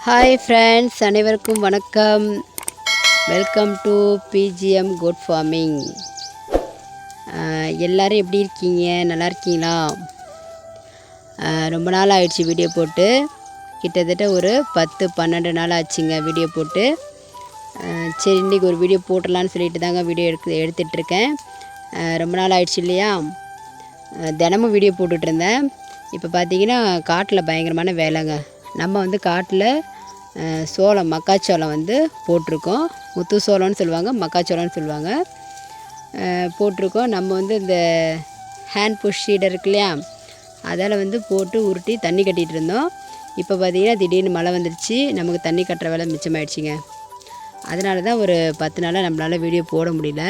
Hi friends, அனைவருக்கும் வணக்கம். Welcome to BGM good farming. எல்லோரும் எப்படி இருக்கீங்க? நல்லா இருக்கீங்களா? ரொம்ப நாள் ஆயிடுச்சு வீடியோ போட்டு. கிட்டத்தட்ட ஒரு 10-12 நாள் ஆச்சுங்க வீடியோ போட்டு. சரி, இன்றைக்கி ஒரு வீடியோ போட்டுடலான்னு சொல்லிட்டு தாங்க வீடியோ எடுத்துகிட்ருக்கேன். ரொம்ப நாள் ஆயிடுச்சு இல்லையா? தினமும் வீடியோ போட்டுட்ருந்தேன். இப்போ பார்த்தீங்கன்னா காட்டில் பயங்கரமான வேலைங்க. நம்ம காட்டில் சோளம், மக்காச்சோளம் போட்டிருக்கோம். முத்து சோளம்னு சொல்லுவாங்க, மக்காச்சோளம்னு சொல்லுவாங்க. போட்டிருக்கோம். நம்ம இந்த ஹேண்ட் புஷ் ஷீடர் இருக்கு இல்லையா, அதால் போட்டு உருட்டி தண்ணி கட்டிகிட்டு இருந்தோம். இப்போ பார்த்திங்கன்னா திடீர்னு மழை வந்துடுச்சு. நமக்கு தண்ணி கட்டுற வேலை மிச்சமாயிடுச்சிங்க. அதனால தான் ஒரு 10 நாளாக நம்மளால் வீடியோ போட முடியல.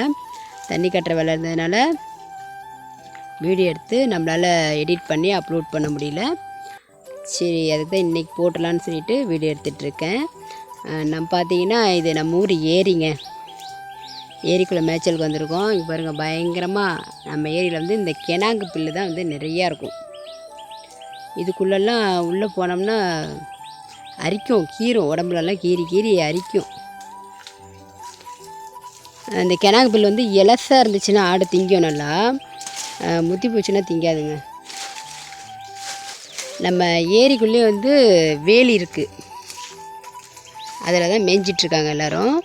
தண்ணி கட்டுற வேலை இருந்ததுனால வீடியோ எடுத்து நம்மளால் எடிட் பண்ணி அப்லோட் பண்ண முடியல. சரி, அதுக்கு தான் இன்றைக்கி போட்டலான்னு சொல்லிட்டு வீடியோ எடுத்துகிட்ருக்கேன். நம்ம பார்த்தீங்கன்னா இது நம்ம ஊர் ஏரிங்க. ஏரிக்குள்ளே மேய்ச்சலுக்கு வந்திருக்கோம். இங்கே பாருங்கள், பயங்கரமாக நம்ம ஏரியில் இந்த கெனாங்கு புல்லு தான் நிறையா இருக்கும். இதுக்குள்ளெல்லாம் உள்ளே போனோம்னா அரிக்கும், கீரும், உடம்புலலாம் கீறி அரிக்கும். அந்த கெனாங்கு புல் இலசாக இருந்துச்சுன்னா ஆடு திங்கும், நல்லா முத்தி போச்சுன்னா திங்காதுங்க. நம்ம ஏரிக்குள்ளே வேலி இருக்குது, அதில் தான் மேய்ஞ்சிட்ருக்காங்க எல்லோரும்.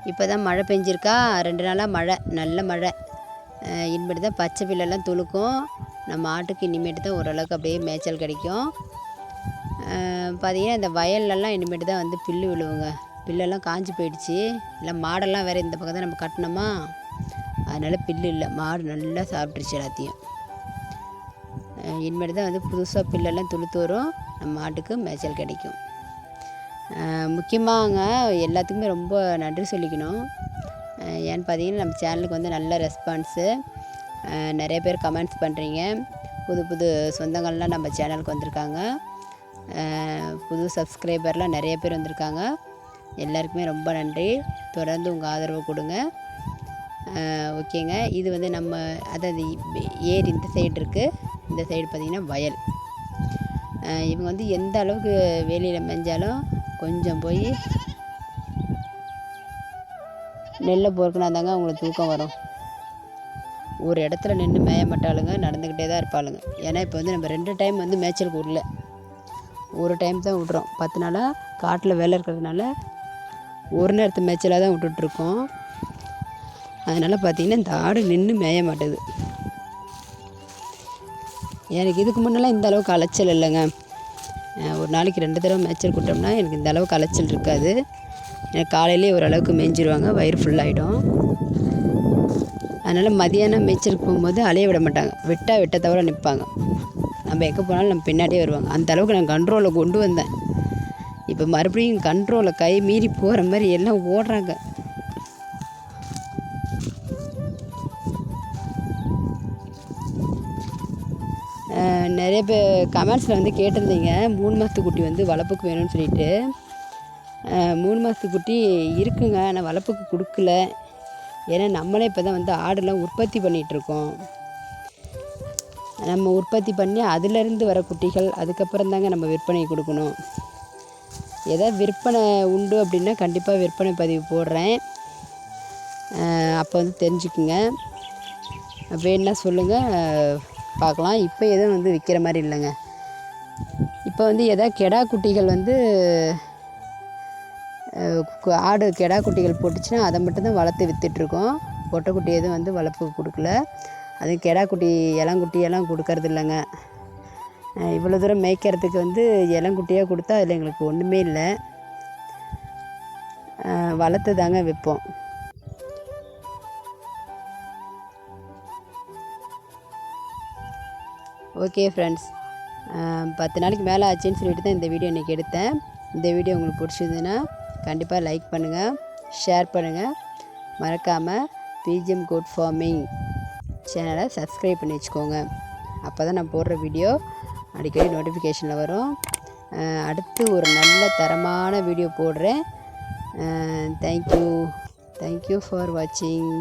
இப்போ தான் மழை பெஞ்சிருக்கா, 2 நாளாக மழை, நல்ல மழை. இனிமேட்டு தான் பச்சை பில்லெல்லாம் துளுக்கும். நம்ம ஆட்டுக்கு இனிமேட்டு தான் ஓரளவுக்கு அப்படியே மேய்ச்சல் கிடைக்கும். பார்த்திங்கன்னா இந்த வயல்லலாம் இனிமேட்டு தான் புல்லு விழுவுங்க. புல்லெல்லாம் காஞ்சி போயிடுச்சு. இல்லை மாடெல்லாம் வேறு இந்த பக்கம் தான் நம்ம கட்டினோமா, அதனால் புல்லு இல்லை. மாடு நல்லா சாப்பிட்ருச்சு எல்லாத்தையும். இனிமேட்டு தான் புதுசாக புல்லெல்லாம் துளுத்து வரும். நம்ம மாட்டுக்கு மேய்ச்சல் கிடைக்கும். முக்கியமாகங்க எல்லாத்துக்குமே ரொம்ப நன்றி சொல்லிக்கணும். ஏன்னு பார்த்தீங்கன்னா நம்ம சேனலுக்கு நல்ல ரெஸ்பான்ஸு. நிறைய பேர் கமெண்ட்ஸ் பண்ணுறீங்க. புது புது சொந்தங்கள்லாம் நம்ம சேனலுக்கு வந்திருக்காங்க. புது சப்ஸ்கிரைபர்லாம் நிறைய பேர் வந்திருக்காங்க. எல்லாருக்குமே ரொம்ப நன்றி. தொடர்ந்து உங்கள் ஆதரவு கொடுங்க. ஓகேங்க. இது நம்ம அதாவது ஏரி இந்த சைடு இருக்குது. இந்த சைடு பார்த்திங்கன்னா வயல். இவங்க எந்த அளவுக்கு வேலியில் மேய்ஞ்சாலும் கொஞ்சம் போய் நெல்லை பொறுக்குனா தாங்க அவங்களுக்கு தூக்கம் வரும். ஒரு இடத்துல நின்று மேய மாட்டாளுங்க, நடந்துக்கிட்டே தான் இருப்பாளுங்க. ஏன்னா இப்போ நம்ம 2 டைம் மேய்ச்சலுக்கு விடல, ஒரு டைம் தான் விட்றோம். 10 நாளாக காட்டில் வேலை இருக்கிறதுனால ஒரு நேரத்து மேய்ச்சலாக தான் விட்டுட்ருக்கோம். அதனால் பார்த்திங்கன்னா இந்த ஆடு நின்று மேய மாட்டுது. எனக்கு இதுக்கு முன்னெல்லாம் இந்த அளவுக்கு அலைச்சல் இல்லைங்க. ஒரு நாளைக்கு 2 தடவை மேய்ச்சல் கூட்டோம்னா எனக்கு இந்த அளவுக்கு அலைச்சல் இருக்காது. எனக்கு காலையிலே ஓரளவுக்கு மேய்ஞ்சிருவாங்க, வயிறு ஃபுல்லாகிடும். அதனால் மதியானம் மேய்ச்சலுக்கு போகும்போது அலைய விட மாட்டாங்க. வெட்ட தவிர நிற்பாங்க. நம்ம எங்கே போனாலும் நம்ம பின்னாடியே வருவாங்க. அந்த அளவுக்கு நான் கண்ட்ரோலில் கொண்டு வந்தேன். இப்போ மறுபடியும் கண்ட்ரோலில் கை மீறி போகிற மாதிரி எல்லாம் ஓடுறாங்க. நிறைய பேர் கமெண்ட்ஸில் கேட்டிருந்தீங்க 3 மாதத்து குட்டி வளர்ப்புக்கு வேணும்னு சொல்லிட்டு. 3 மாதத்து குட்டி இருக்குங்க, ஆனால் வளர்ப்புக்கு கொடுக்கல. ஏன்னா நம்மளே இப்போ தான் ஆடெல்லாம் உற்பத்தி பண்ணிகிட்ருக்கோம். நம்ம உற்பத்தி பண்ணி அதிலேருந்து வர குட்டிகள் அதுக்கப்புறம் தாங்க நம்ம விற்பனை கொடுக்கணும். ஏதாவது விற்பனை உண்டு அப்படின்னா கண்டிப்பாக விற்பனை பதிவு போடுறேன். அப்போ தெரிஞ்சுக்குங்க. வேணுன்னா சொல்லுங்கள், பார்க்கலாம். இப்போ எதுவும் விற்கிற மாதிரி இல்லைங்க. இப்போ எதாவது கெடா குட்டிகள் ஆடு கெடா குட்டிகள் போட்டுச்சுன்னா அதை மட்டும்தான் வளர்த்து விற்றுட்ருக்கோம். பொட்டைக்குட்டி எதுவும் வளர்ப்புக்கு கொடுக்கல. அதுவும் கெடா குட்டி இளங்குட்டியெல்லாம் கொடுக்கறது இல்லைங்க. இவ்வளோ தூரம் மேய்க்கிறதுக்கு இளங்குட்டியாக கொடுத்தா அதில் எங்களுக்கு ஒன்றுமே இல்லை. வளர்த்து தாங்க விற்போம். ஓகே ஃப்ரெண்ட்ஸ், 10 நாளைக்கு மேலே ஆச்சுன்னு சொல்லிட்டு தான் இந்த வீடியோ இன்றைக்கி எடுத்தேன். இந்த வீடியோ உங்களுக்கு பிடிச்சிருந்ததுன்னா கண்டிப்பாக லைக் பண்ணுங்கள், ஷேர் பண்ணுங்கள். மறக்காமல் பிஜிஎம் கோட் ஃபார்மிங் சேனலை சப்ஸ்கிரைப் பண்ணி வச்சுக்கோங்க. அப்போ தான் நான் போடுற வீடியோ அடிக்கடி நோட்டிஃபிகேஷனில் வரும். அடுத்து ஒரு நல்ல தரமான வீடியோ போடுறேன். தேங்க்யூ ஃபார் வாட்சிங்.